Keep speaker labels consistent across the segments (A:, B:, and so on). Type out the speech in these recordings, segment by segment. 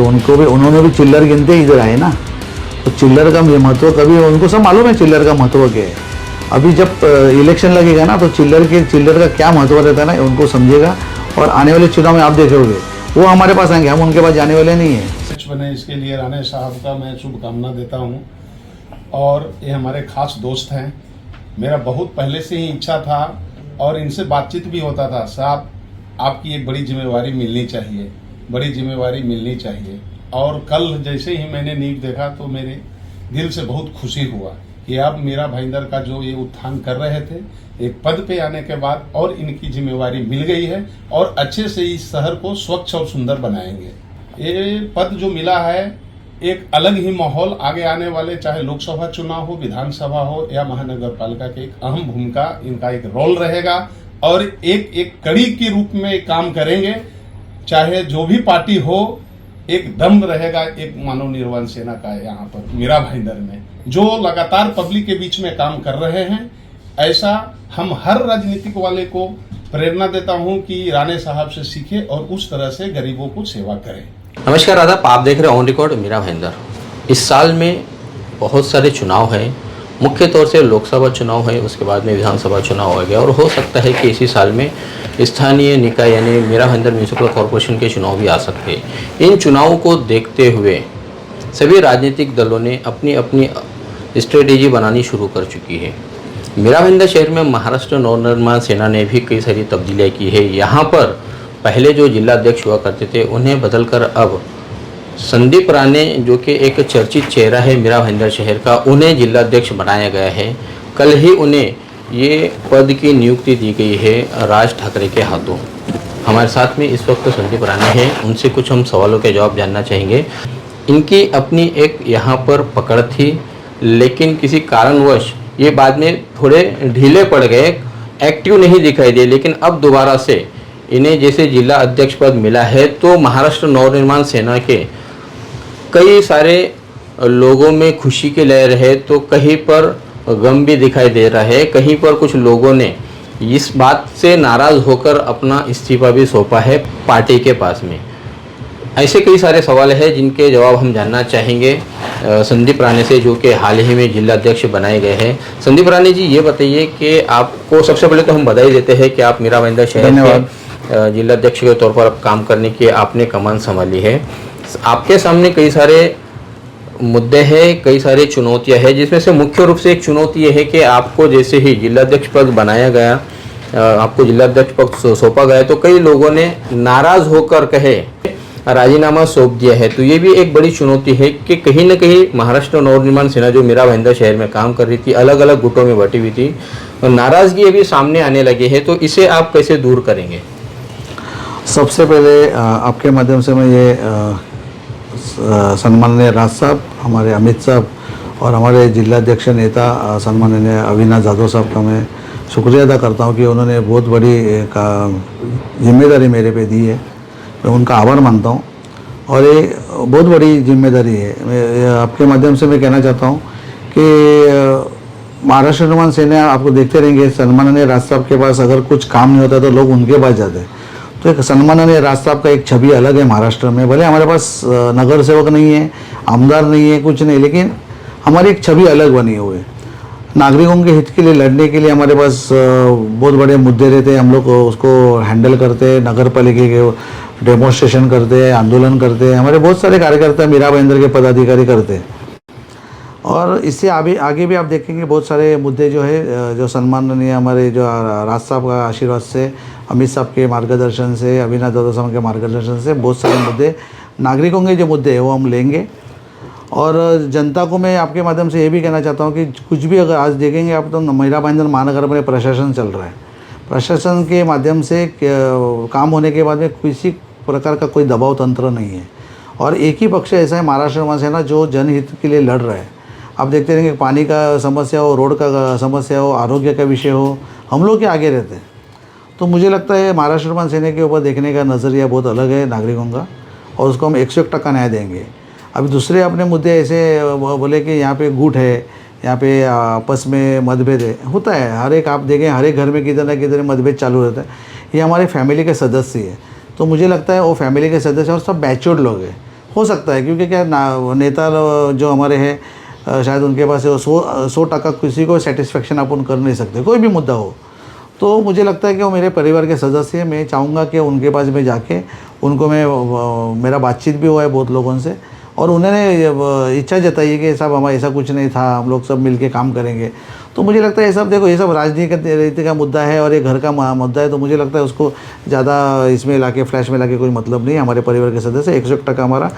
A: उनको भी, उन्होंने भी चिल्लर गिनते इधर आए ना, तो चिल्लर का महत्व कभी उनको सब मालूम है चिल्लर का महत्व क्या है। अभी जब इलेक्शन लगेगा ना तो चिल्लर का क्या महत्व रहता है ना उनको समझेगा, और आने वाले चुनाव में आप देखोगे वो हमारे पास आएंगे, हम उनके पास जाने वाले नहीं हैं।
B: सच बने इसके लिए राणे साहब का मैं शुभकामना देता हूं, और ये हमारे खास दोस्त हैं। मेरा बहुत पहले से ही इच्छा था और इनसे बातचीत भी होता था, साहब आपकी एक बड़ी जिम्मेवारी मिलनी चाहिए, बड़ी जिम्मेवारी मिलनी चाहिए। और कल जैसे ही मैंने नींव देखा तो मेरे दिल से बहुत खुशी हुआ कि अब मीरा भाईंदर का जो ये उत्थान कर रहे थे, एक पद पे आने के बाद और इनकी जिम्मेवारी मिल गई है और अच्छे से इस शहर को स्वच्छ और सुंदर बनाएंगे। ये पद जो मिला है एक अलग ही माहौल, आगे आने वाले चाहे लोकसभा चुनाव हो, विधानसभा हो या महानगर पालिका के, एक अहम भूमिका इनका एक रोल रहेगा और एक एक कड़ी के रूप में काम करेंगे। चाहे जो भी पार्टी हो, एक दम रहेगा एक मानव निर्माण सेना का यहाँ पर मीरा भाईंदर में, जो लगातार पब्लिक के बीच में काम कर रहे हैं। ऐसा हम हर राजनीतिक वाले को प्रेरणा देता हूं कि राणे साहब से सीखे और उस तरह से गरीबों को सेवा करें।
C: नमस्कार आदाब, आप देख रहे हैं ऑन रिकॉर्ड मीरा भाईंदर। इस साल में बहुत सारे चुनाव हैं, मुख्य तौर से लोकसभा चुनाव है, उसके बाद में विधानसभा चुनाव हो गया और हो सकता है कि इसी साल में स्थानीय निकाय यानी मीरा भाईंदर म्यूनिसिपल कॉरपोरेशन के चुनाव भी आ सकते हैं। इन चुनावों को देखते हुए सभी राजनीतिक दलों ने अपनी अपनी स्ट्रेटेजी बनानी शुरू कर चुकी है। मीरा भाईंदर शहर में महाराष्ट्र नवनिर्माण सेना ने भी कई सारी तब्दीलियाँ की है। यहाँ पर पहले जो जिलाध्यक्ष हुआ करते थे उन्हें बदलकर अब संदीप राणे, जो कि एक चर्चित चेहरा है मीरा भाईंदर शहर का, उन्हें जिलाध्यक्ष बनाया गया है। कल ही उन्हें ये पद की नियुक्ति दी गई है राज ठाकरे के हाथों। हमारे साथ में इस वक्त संदीप राणे हैं, उनसे कुछ हम सवालों के जवाब जानना चाहेंगे। इनकी अपनी एक यहाँ पर पकड़ थी, लेकिन किसी कारणवश ये बाद में थोड़े ढीले पड़ गए, एक्टिव नहीं दिखाई दिए, लेकिन अब दोबारा से इन्हें जैसे जिला अध्यक्ष पद मिला है तो महाराष्ट्र नवनिर्माण सेना के कई सारे लोगों में खुशी की लहर है, तो कहीं पर गम भी दिखाई दे रहा है। कहीं पर कुछ लोगों ने इस बात से नाराज़ होकर अपना इस्तीफा भी सौंपा है पार्टी के पास में। ऐसे कई सारे सवाल हैं जिनके जवाब हम जानना चाहेंगे संदीप राणे से, जो कि हाल ही में जिलाध्यक्ष बनाए गए हैं। संदीप राणे जी, ये बताइए कि आपको सबसे पहले तो हम बधाई देते हैं कि आप मीरा भाईंदर शहर के जिलाध्यक्ष के तौर पर काम करने की आपने कमान संभाली है। आपके सामने कई सारे मुद्दे हैं, कई सारी चुनौतियां हैं, जिसमें से मुख्य रूप से एक चुनौती ये है कि आपको जैसे ही जिलाध्यक्ष पद बनाया गया, आपको जिलाध्यक्ष पद सौंपा गया, तो कई लोगों ने नाराज़ होकर कहे राजीनामा सौंप दिया है। तो ये भी एक बड़ी चुनौती है कि कहीं ना कहीं महाराष्ट्र नवनिर्माण सेना जो मीरा भाईंदर शहर में काम कर रही थी, अलग अलग गुटों में बटी हुई थी, और नाराज़गी अभी सामने आने लगी है, तो इसे आप कैसे दूर करेंगे?
A: सबसे पहले आपके माध्यम से मैं ये सम्माननीय राज साहब, हमारे अमित साहब और हमारे जिलाध्यक्ष नेता सम्माननीय अविनाश जाधव साहब का मैं शुक्रिया अदा करता हूँ कि उन्होंने बहुत बड़ी जिम्मेदारी मेरे पे दी है। मैं उनका आभार मानता हूँ और ये बहुत बड़ी जिम्मेदारी है। मैं आपके माध्यम से मैं कहना चाहता हूँ कि महाराष्ट्र निर्माण सेना आपको देखते रहेंगे, सम्माननीय राज साहब के पास अगर कुछ काम नहीं होता तो लोग उनके पास जाते हैं। तो एक सम्माननीय राज साहब का एक छवि अलग है महाराष्ट्र में। भले हमारे पास नगर सेवक नहीं है, आमदार नहीं है, कुछ नहीं, लेकिन हमारी एक छवि अलग बनी हुई है। नागरिकों के हित के लिए लड़ने के लिए हमारे पास बहुत बड़े मुद्दे रहते हैं, हम लोग उसको हैंडल करते हैं, नगर पालिका के डेमोन्स्ट्रेशन करते हैं, आंदोलन करते हैं, हमारे बहुत सारे कार्यकर्ता मीरा भाईंदर के पदाधिकारी करते हैं। और इससे आगे भी आप देखेंगे बहुत सारे मुद्दे जो है, जो सम्माननीय हमारे जो राज साहब का आशीर्वाद से, अमित साहब के मार्गदर्शन से, अविनाश जाधव साहब के मार्गदर्शन से बहुत सारे मुद्दे, नागरिकों के जो मुद्दे हैं वो हम लेंगे। और जनता को मैं आपके माध्यम से ये भी कहना चाहता हूँ कि कुछ भी अगर आज देखेंगे आप तो मीरा भाईंदर महानगर में प्रशासन चल रहा है, प्रशासन के माध्यम से काम होने के बाद में किसी प्रकार का कोई दबाव तंत्र नहीं है। और एक ही पक्ष ऐसा है महाराष्ट्र निर्माण सेना जो जनहित के लिए लड़ रहा है। आप देखते रहेंगे पानी का समस्या हो, रोड का समस्या हो, आरोग्य का विषय हो, हम लोग के आगे रहते हैं। तो मुझे लगता है महाराष्ट्र निर्माण सेना के ऊपर देखने का नज़रिया बहुत अलग है नागरिकों का, और उसको हम 101% न्याय देंगे। अभी दूसरे अपने मुद्दे ऐसे बोले कि यहाँ पे गुट है, यहाँ पे आपस में मतभेद है, होता है हर एक, आप देखें हर एक घर में किधर ना किधर मतभेद चालू रहता है। ये हमारे फैमिली के सदस्य है, तो मुझे लगता है वो फैमिली के सदस्य और सब मैच्योर्ड लोग हैं, हो सकता है, क्योंकि क्या नेता जो हमारे हैं शायद उनके पास 100% किसी को सेटिस्फेक्शन अपन कर नहीं सकते, कोई भी मुद्दा हो। तो मुझे लगता है कि वो मेरे परिवार के सदस्य हैं, मैं चाहूँगा कि उनके पास में जाके उनको मेरा बातचीत भी हुआ है बहुत लोगों से, और उन्होंने इच्छा जताई है कि साहब हमारा ऐसा कुछ नहीं था, हम लोग सब मिलके काम करेंगे। तो मुझे लगता है ये सब, देखो ये सब राजनीति का मुद्दा है और ये घर का मुद्दा है, तो मुझे लगता है उसको ज़्यादा इसमें लाके फ्लैश में लाके कोई मतलब नहीं है। हमारे परिवार के सदस्य 100% हमारा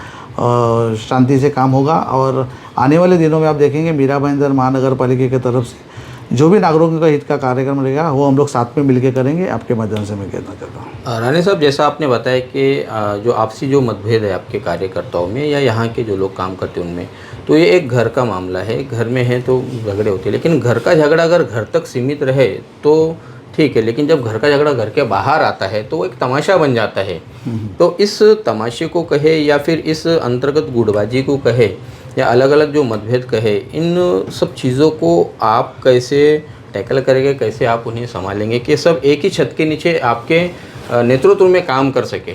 A: शांति से काम होगा, और आने वाले दिनों में आप देखेंगे मीरा भाईंदर महानगर पालिका की तरफ से जो भी नागरिकों का हित का कार्यक्रम रहेगा वो हम लोग साथ में मिलके करेंगे। आपके माध्यम से मैं कहना चाहता हूँ।
C: राणे साहब, जैसा आपने बताया कि जो आपसी जो मतभेद है आपके कार्यकर्ताओं में या यहाँ के जो लोग काम करते हैं उनमें, तो ये एक घर का मामला है, घर में है तो झगड़े होते हैं, लेकिन घर का झगड़ा अगर घर तक सीमित रहे तो ठीक है, लेकिन जब घर का झगड़ा घर के बाहर आता है तो वो एक तमाशा बन जाता है। तो इस तमाशे को कहे या फिर इस अंतर्गत गुटबाजी को कहे या अलग अलग जो मतभेद कहे, इन सब चीज़ों को आप कैसे टैकल करेंगे, कैसे आप उन्हें संभालेंगे कि सब एक ही छत के नीचे आपके नेतृत्व में काम कर सके?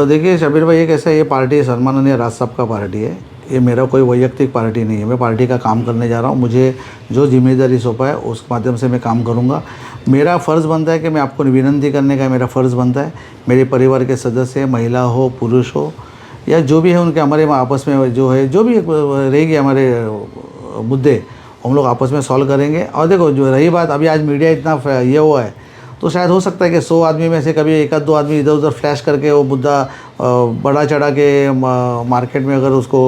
A: देखिए शबीर भाई, ये कैसा है, ये पार्टी सम्माननीय राज साहब का पार्टी है, ये मेरा कोई वैयक्तिक पार्टी नहीं है। मैं पार्टी का काम करने जा रहा हूँ, मुझे जो जिम्मेदारी सौंपा है उस माध्यम से मैं काम करूँगा। मेरा फ़र्ज़ बनता है कि मैं आपको विनती करने का मेरा फ़र्ज़ बनता है, मेरे परिवार के सदस्य, महिला हो पुरुष हो या जो भी है, उनके हमारे आपस में जो है जो भी रहेगी हमारे मुद्दे हम लोग आपस में सॉल्व करेंगे। और देखो जो रही बात, अभी आज मीडिया इतना ये हुआ है तो शायद हो सकता है कि 100 आदमी में से कभी एक आध दो आदमी इधर उधर फ्लैश करके वो मुद्दा बड़ा चढ़ा के मार्केट में अगर उसको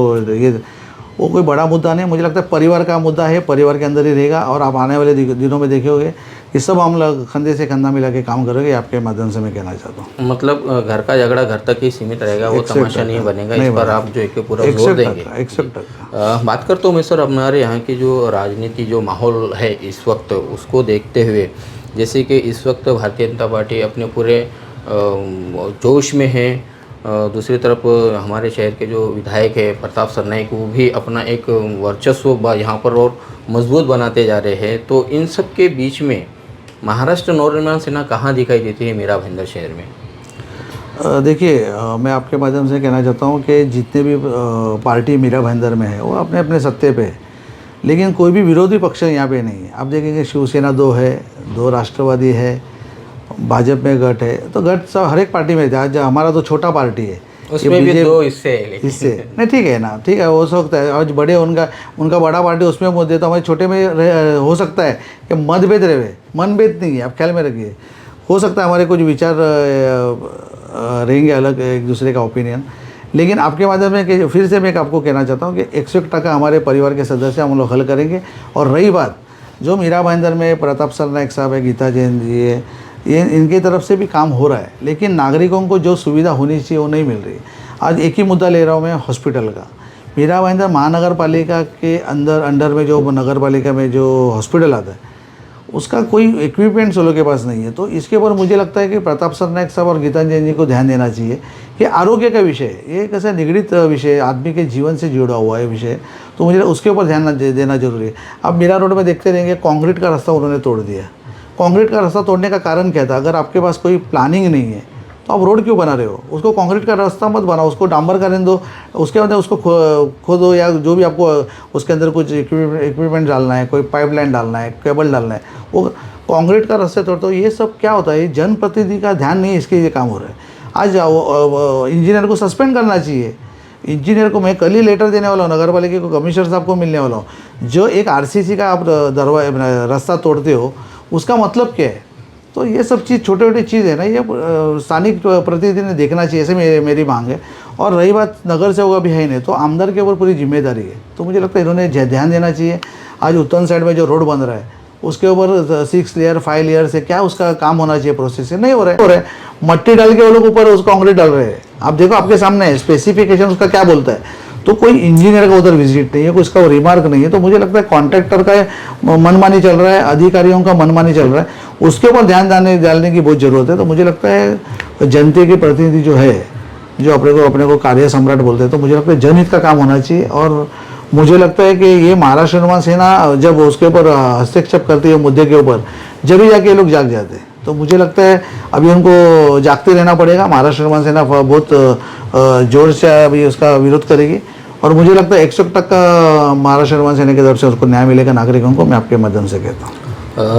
A: वो कोई बड़ा मुद्दा नहीं, मुझे लगता है परिवार का मुद्दा है, परिवार के अंदर ही रहेगा। और आप आने वाले दिनों में देखोगे ये सब हम लोग कंधे से कंधा मिला के काम करेंगे। आपके माध्यम से मैं कहना चाहता हूँ,
C: मतलब घर का झगड़ा घर तक ही सीमित रहेगा, वो तमाशा नहीं बनेगा, इस पर आप जो एक पूरा जोर देंगे।
A: 100%।
C: बात करता हूँ मैं सर, हमारे यहाँ की जो राजनीति जो माहौल है इस वक्त, उसको देखते हुए, जैसे कि इस वक्त भारतीय जनता पार्टी अपने पूरे जोश में है, दूसरी तरफ हमारे शहर के जो विधायक है प्रताप सरनाईक, वो भी अपना एक वर्चस्व यहाँ पर और मजबूत बनाते जा रहे हैं। तो इन सब के बीच में महाराष्ट्र नवनिर्माण सेना कहाँ दिखाई देती है मीरा भाईंदर शहर में?
A: देखिए मैं आपके माध्यम से कहना चाहता हूँ कि जितने भी पार्टी मीरा भाईंदर में है वो अपने अपने सत्ते पे है, लेकिन कोई भी विरोधी पक्ष यहाँ पे नहीं है। आप देखेंगे शिवसेना 2 है, 2 राष्ट्रवादी है, भाजपा में गठ है, तो गठ सब हर एक पार्टी में है। आज हमारा तो छोटा पार्टी है,
C: उसमें भी 2 हिस्से
A: नहीं ठीक है ना, ठीक है हो सकता है। आज बड़े उनका बड़ा पार्टी उसमें मत देता, हमारे छोटे में हो सकता है कि मतभेद रहे, मनभेद नहीं है, आप ख्याल में रखिए। हो सकता है हमारे कुछ विचार रहेंगे अलग, एक दूसरे का ओपिनियन, लेकिन आपके माध्यम में फिर से मैं आपको कहना चाहता हूँ कि 100% हमारे परिवार के सदस्य हम लोग हल करेंगे। और रही बात जो मीरा भाईंदर में प्रताप सरनाईक साहब है, गीता जैन जी है, ये इनकी तरफ से भी काम हो रहा है, लेकिन नागरिकों को जो सुविधा होनी चाहिए वो नहीं मिल रही। आज एक ही मुद्दा ले रहा हूँ मैं, हॉस्पिटल का। मीरा भाईंदर महानगर पालिका के अंडर में जो नगर पालिका में जो हॉस्पिटल आता है उसका कोई इक्विपमेंट्स उन लोगों के पास नहीं है। तो इसके ऊपर मुझे लगता है कि प्रताप सरनाईक साहब और गीता जैन जी को ध्यान देना चाहिए कि आरोग्य का विषय, ये कैसा निगड़ित विषय, आदमी के जीवन से जुड़ा हुआ है विषय, तो मुझे उसके ऊपर ध्यान देना जरूरी है। अब मीरा रोड में देखते रहेंगे कंक्रीट का रास्ता उन्होंने तोड़ दिया। कंक्रीट का रास्ता तोड़ने का कारण क्या था? अगर आपके पास कोई प्लानिंग नहीं है तो आप रोड क्यों बना रहे हो? उसको कंक्रीट का रास्ता मत बनाओ, उसको डांबर करने दो, उसके अंदर उसको खोदो या जो भी आपको उसके अंदर कुछ इक्विपमेंट डालना है, कोई पाइपलाइन डालना है, केबल डालना है, वो कंक्रीट का रास्ते तोड़ते हो। ये सब क्या होता है? जनप्रतिनिधि का ध्यान नहीं, इसके ये काम हो रहा है। आज इंजीनियर को सस्पेंड करना चाहिए। इंजीनियर को मैं कल ही लेटर देने वाला हूँ, नगर पालिका को, कमिश्नर साहब को मिलने वाला हूँ। जो एक आरसीसी का आप रास्ता तोड़ते हो उसका मतलब क्या है? तो ये सब चीज़ छोटी छोटी चीज़ है ना, ये स्थानिक प्रतिनिधि ने देखना चाहिए, ऐसे मेरी मांग है। और रही बात नगर सेवक अभी है नहीं, तो आमदार के ऊपर पूरी जिम्मेदारी है। तो मुझे लगता है इन्होंने ध्यान देना चाहिए। आज उत्तर साइड में जो रोड बन रहा है उसके ऊपर 6 लेयर 5 लेयर से क्या उसका काम होना चाहिए, प्रोसेस से नहीं हो रहा है। मट्टी डाल के वो लोग ऊपर उसको कंक्रीट डाल रहे हैं। आप देखो, आपके सामने है स्पेसिफिकेशन उसका क्या बोलता है। तो कोई इंजीनियर का उधर विजिट नहीं है, कोई इसका रिमार्क नहीं है। तो मुझे लगता है कॉन्ट्रैक्टर का मनमानी चल रहा है, अधिकारियों का मनमानी चल रहा है, उसके ऊपर ध्यान डालने की बहुत ज़रूरत है। तो मुझे लगता है जनता के प्रतिनिधि जो है, जो अपने को कार्य सम्राट बोलते हैं, तो मुझे लगता है जनहित का काम होना चाहिए। और मुझे लगता है कि ये महाराष्ट्र निर्माण सेना जब उसके ऊपर हस्तक्षेप करती है मुद्दे के ऊपर, जब ही जाके ये लोग जाग जाते हैं। तो मुझे लगता है अभी उनको जागते रहना पड़ेगा। महाराष्ट्र निर्माण सेना बहुत जोर से अभी उसका विरोध करेगी और मुझे लगता है 100% महाराष्ट्र निर्माण सेना की तरफ से उसको न्याय मिलेगा नागरिकों को, मैं आपके माध्यम से कहता हूँ।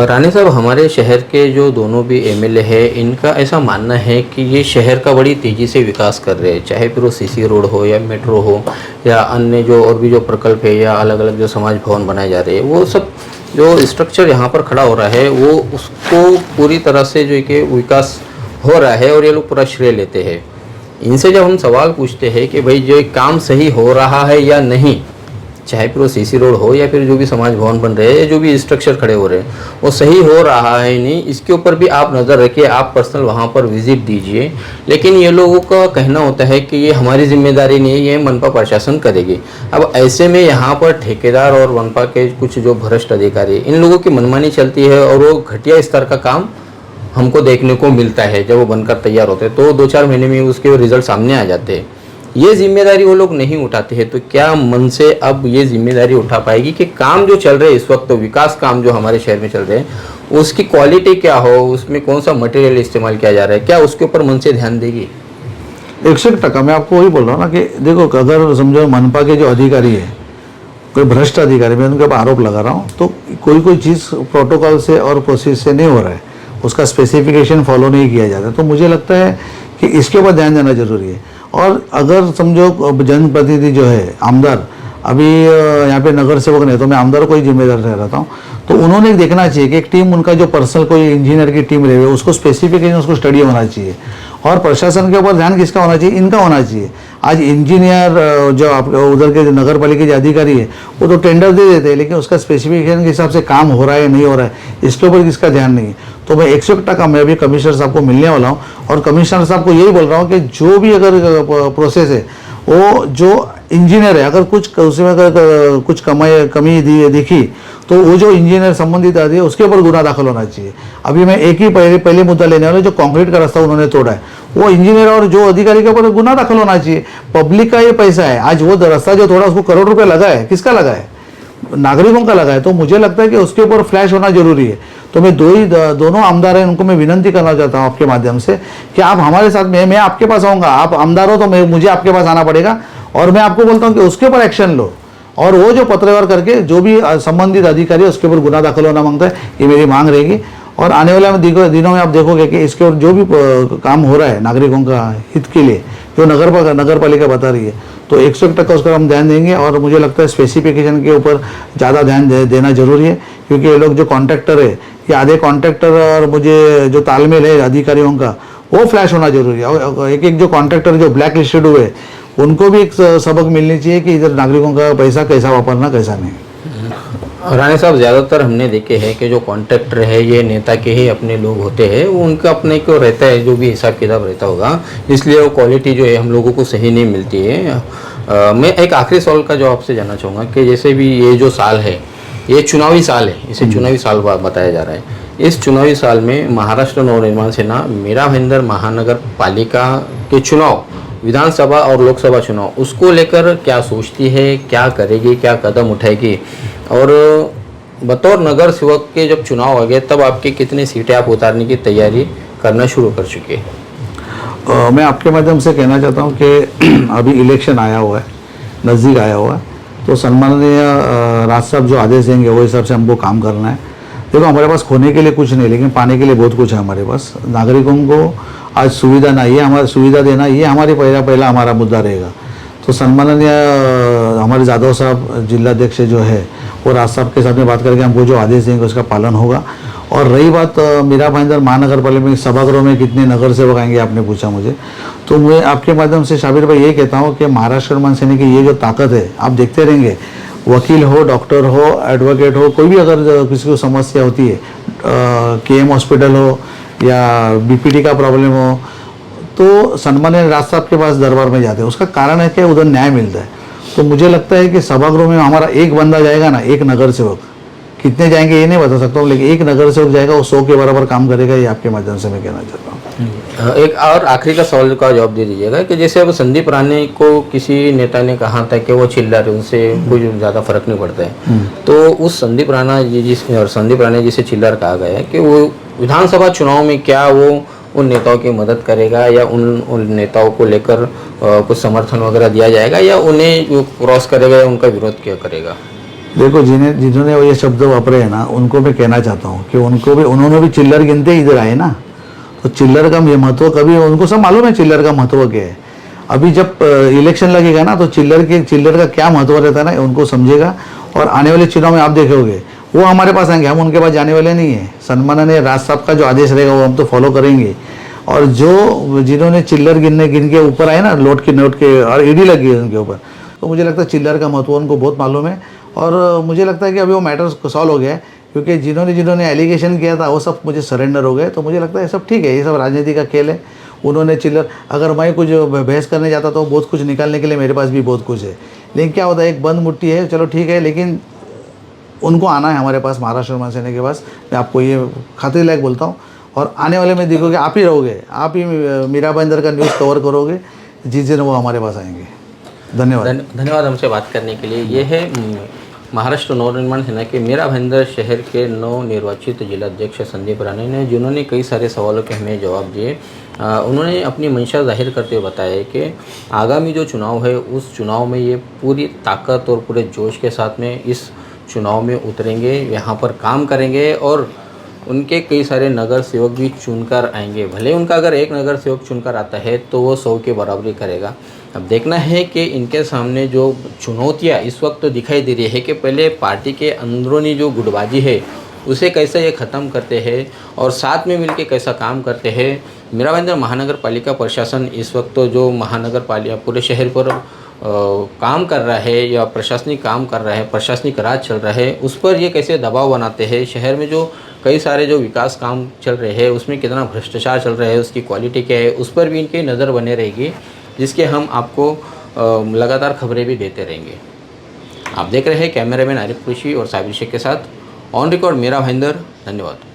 C: राणे साहब, हमारे शहर के जो दोनों भी एमएलए है, इनका ऐसा मानना है कि ये शहर का बड़ी तेज़ी से विकास कर रहे हैं, चाहे फिर वो सीसी रोड हो या मेट्रो हो या अन्य जो और भी जो प्रकल्प है या अलग अलग जो समाज भवन बनाए जा रहे हैं, वो सब जो स्ट्रक्चर यहाँ पर खड़ा हो रहा है वो उसको पूरी तरह से जो कि विकास हो रहा है और ये लोग पूरा श्रेय लेते हैं। इनसे जब हम सवाल पूछते हैं कि भाई जो काम सही हो रहा है या नहीं, चाहे फिर वो सीसी रोड हो या फिर जो भी समाज भवन बन रहे हैं, जो भी स्ट्रक्चर खड़े हो रहे हैं, वो सही हो रहा है नहीं, इसके ऊपर भी आप नज़र रखिए, आप पर्सनल वहाँ पर विजिट दीजिए। लेकिन ये लोगों का कहना होता है कि ये हमारी जिम्मेदारी नहीं है, ये मनपा प्रशासन करेगी। अब ऐसे में यहाँ पर ठेकेदार और मनपा के कुछ जो भ्रष्ट अधिकारी, इन लोगों की मनमानी चलती है और वो घटिया स्तर का काम हमको देखने को मिलता है। जब वो बनकर तैयार होते हैं तो 2-4 महीने में उसके रिजल्ट सामने आ जाते हैं। ये जिम्मेदारी वो लोग नहीं उठाते हैं, तो क्या मन से अब ये जिम्मेदारी उठा पाएगी कि काम जो चल रहे हैं इस वक्त, तो विकास काम जो हमारे शहर में चल रहे हैं उसकी क्वालिटी क्या हो, उसमें कौन सा मटेरियल इस्तेमाल किया जा रहा है, क्या उसके ऊपर मन से ध्यान देगी?
A: 100% मैं आपको वही बोल रहा हूँ ना कि देखो, अगर समझो मनपा के जो अधिकारी है, कोई भ्रष्ट अधिकारी, मैं उनके ऊपर आरोप लगा रहा हूँ, तो कोई चीज़ प्रोटोकॉल से और प्रोसेस से नहीं हो रहा है, उसका स्पेसिफिकेशन फॉलो नहीं किया जाता, तो मुझे लगता है कि इसके ऊपर ध्यान देना जरूरी है। और अगर समझो जनप्रतिनिधि जो है, आमदार, अभी यहाँ पे नगर सेवक नहीं, तो मैं आमदार को ही जिम्मेदार रहता हूँ, तो उन्होंने देखना चाहिए कि एक टीम, उनका जो पर्सनल कोई इंजीनियर की टीम रहे, उसको स्पेसिफिकेशन, उसको स्टडी होना चाहिए। और प्रशासन के ऊपर ध्यान किसका होना चाहिए? इनका होना चाहिए। आज इंजीनियर जो आप उधर के नगर पालिका के अधिकारी है, वो तो टेंडर दे देते हैं, लेकिन उसका स्पेसिफिकेशन के हिसाब से काम हो रहा है नहीं हो रहा है, इसके ऊपर किसका ध्यान नहीं है। तो मैं 100% मैं अभी कमिश्नर साहब को मिलने वाला हूँ और कमिश्नर साहब को यही बोल रहा हूँ कि जो भी अगर प्रोसेस है, वो जो इंजीनियर है, अगर कुछ उसमें अगर कुछ कमी दिखी, तो वो जो इंजीनियर संबंधित आदि है उसके ऊपर गुना दाखिल होना चाहिए। अभी मैं एक ही पहले मुद्दा लेने वाला, जो कंक्रीट का रास्ता उन्होंने तोड़ा है, वो इंजीनियर और जो अधिकारी के ऊपर गुना दाखिल होना चाहिए। पब्लिक का ये पैसा है, आज वो रास्ता जो तोड़ा उसको करोड़ रुपये लगा है, किसका लगा है? नागरिकों का लगा है। तो मुझे लगता है कि उसके ऊपर फ्लैश होना जरूरी है। तो मैं दोनों आमदार हैं, उनको मैं विनंती करना चाहता हूँ आपके माध्यम से कि आप हमारे साथ में, मैं आपके पास आऊँगा, आप आमदार हो तो मुझे आपके पास आना पड़ेगा और मैं आपको बोलता हूँ कि उसके ऊपर एक्शन लो, और वो जो पत्रव्यवहार करके जो भी संबंधित अधिकारी है उसके ऊपर गुना दाखिल होना मांगता है, ये मेरी मांग रहेगी। और आने वाले दिनों में आप देखोगे कि इसके और जो भी काम हो रहा है नागरिकों का हित के लिए, जो नगर पालिका बता रही है, तो 100% उसका हम ध्यान देंगे। और मुझे लगता है स्पेसिफिकेशन के ऊपर ज़्यादा ध्यान देना जरूरी है, क्योंकि ये लोग जो कॉन्ट्रैक्टर है, ये आधे कॉन्ट्रैक्टर और मुझे जो तालमेल है अधिकारियों का, वो फ्लैश होना जरूरी है। और एक जो कॉन्ट्रैक्टर जो ब्लैक लिस्टेड हुए, उनको भी एक सबक मिलनी चाहिए कि इधर नागरिकों का पैसा कैसा वापरना, कैसा नहीं।
C: राणे साहब, ज़्यादातर हमने देखे हैं कि जो कॉन्ट्रैक्टर है ये नेता के ही अपने लोग होते हैं, वो उनका अपने को रहता है, जो भी हिसाब किताब रहता होगा, इसलिए वो क्वालिटी जो है हम लोगों को सही नहीं मिलती है। मैं एक आखिरी सवाल का जवाब आपसे जानना चाहूँगा कि जैसे भी ये जो साल है, ये चुनावी साल है, इसे चुनावी साल बताया जा रहा है। इस चुनावी साल में महाराष्ट्र नवनिर्माण सेना मीरा भाईंदर महानगर पालिका के चुनाव, विधानसभा और लोकसभा चुनाव, उसको लेकर क्या सोचती है, क्या करेगी, क्या कदम उठाएगी? और बतौर नगर सेवक के जब चुनाव आ गए तब आपकी कितनी सीटें आप उतारने की तैयारी करना शुरू कर चुके हैं?
A: मैं आपके माध्यम से कहना चाहता हूँ कि अभी इलेक्शन आया हुआ है, नज़दीक आया हुआ है, तो सम्माननीय राज साहब जो आदेश देंगे वो हिसाब से हमको काम करना है। देखो, हमारे पास खोने के लिए कुछ नहीं, लेकिन पाने के लिए बहुत कुछ है हमारे पास। नागरिकों को आज सुविधा ना, ये हमारी सुविधा देना, ये हमारी पहला हमारा मुद्दा रहेगा। तो सम्माननीय हमारे जाधव साहब जिलाध्यक्ष जो है, वो राज साहब के साथ में बात करके हमको जो आदेश देंगे उसका पालन होगा। और रही बात मीरा भाईंदर महानगर पालिका में सभागृह में कितने नगर सेवक आएंगे, आपने पूछा मुझे, तो मैं आपके माध्यम से शाबिर भाई ये कहता हूँ कि महाराष्ट्र निर्माण सेना की ये जो ताकत है, आप देखते रहेंगे, वकील हो, डॉक्टर हो, एडवोकेट हो, कोई भी अगर किसी को समस्या होती है, KM हॉस्पिटल हो या BPT का प्रॉब्लम हो, तो सम्माननीय राज साहब के पास दरबार में जाते हैं। उसका कारण है कि उधर न्याय मिलता है। तो मुझे लगता है कि सभागृह में हमारा एक बंदा जाएगा ना, एक नगर सेवक, कितने जाएंगे ये नहीं बता सकता हूँ, लेकिन एक नगर सेवक जाएगा, वो 100 के बराबर काम करेगा, ये आपके माध्यम से मैं कहना चाहता हूँ।
C: एक और आखिरी का सवाल का जवाब दे दीजिएगा कि जैसे अब संदीप राणे को किसी नेता ने कहा था कि वो चिल्ला रहे, उनसे कुछ ज़्यादा फर्क नहीं पड़ता है, तो उस संदीप राणे जिसे चिल्लर कहा गया है कि वो विधानसभा चुनाव में क्या वो उन नेताओं की मदद करेगा या उन नेताओं को लेकर कुछ समर्थन वगैरह दिया जाएगा या उन्हें जो क्रॉस करेगा या उनका विरोध क्या करेगा?
A: देखो, जिन्होंने ये शब्द वापरे हैं ना, उनको मैं कहना चाहता हूँ कि उन्होंने भी चिल्लर गिनते इधर आए ना, तो चिल्लर का ये महत्व कभी उनको सब मालूम है चिल्लर का महत्व क्या है। अभी जब इलेक्शन लगेगा ना, तो चिल्लर का क्या महत्व रहता है ना, उनको समझेगा। और आने वाले चुनाव में आप देखोगे वो हमारे पास आएंगे, हम उनके पास जाने वाले नहीं है। सम्माननीय राज साहब का जो आदेश रहेगा वो हम तो फॉलो करेंगे। और जिन्होंने चिल्लर गिन के ऊपर आए ना, नोट के और ईडी लगी है उनके ऊपर, तो मुझे लगता है चिल्लर का महत्व उनको बहुत मालूम है। और मुझे लगता है कि अभी वो मैटर सॉल्व हो गया है, क्योंकि जिन्होंने एलिगेशन किया था वो सब मुझे सरेंडर हो गए। तो मुझे लगता है सब ठीक है, ये सब राजनीति का खेल है। उन्होंने चिल्लर, अगर मैं कुछ बहस करने जाता तो बहुत कुछ निकालने के लिए मेरे पास भी बहुत कुछ है, लेकिन क्या होता है एक बंद मुट्ठी है, चलो ठीक है, लेकिन उनको आना है हमारे पास, महाराष्ट्र निर्माण सेना के पास। मैं आपको ये खातिर लायक बोलता हूँ। और आने वाले में देखोगे आप ही रहोगे, आप ही मीरा भाईंदर का न्यूज़ कवर करोगे जिस दिन वो हमारे पास आएंगे। धन्यवाद।
C: धन्यवाद हमसे बात करने के लिए। ये है महाराष्ट्र नवनिर्माण सेना के मीरा भाईंदर शहर के नवनिर्वाचित जिलाध्यक्ष संदीप राणे ने, जिन्होंने कई सारे सवालों के हमें जवाब दिए। उन्होंने अपनी मंशा जाहिर करते हुए बताया कि आगामी जो चुनाव है उस चुनाव में ये पूरी ताकत और पूरे जोश के साथ में इस चुनाव में उतरेंगे, यहाँ पर काम करेंगे और उनके कई सारे नगर सेवक भी चुनकर आएंगे। भले उनका अगर एक नगर सेवक चुनकर आता है तो वो 100 की बराबरी करेगा। अब देखना है कि इनके सामने जो चुनौतियाँ इस वक्त तो दिखाई दे रही है कि पहले पार्टी के अंदरूनी जो गुटबाजी है उसे कैसे ये ख़त्म करते हैं और साथ में मिलकर कैसा काम करते हैं। मीरा भाईंदर महानगर पालिका प्रशासन इस वक्त तो जो महानगर पालिका पूरे शहर पर काम कर रहा है या प्रशासनिक काम कर रहा है, प्रशासनिक राज चल रहा है, उस पर ये कैसे दबाव बनाते हैं। शहर में जो कई सारे जो विकास काम चल रहे हैं उसमें कितना भ्रष्टाचार चल रहा है, उसकी क्वालिटी क्या है, उस पर भी इनकी नज़र बने रहेगी, जिसके हम आपको लगातार खबरें भी देते रहेंगे। आप देख रहे हैं कैमरामैन आरिफ कुरैशी और साबिर शेख के साथ ऑन रिकॉर्ड मीरा भाईंदर। धन्यवाद।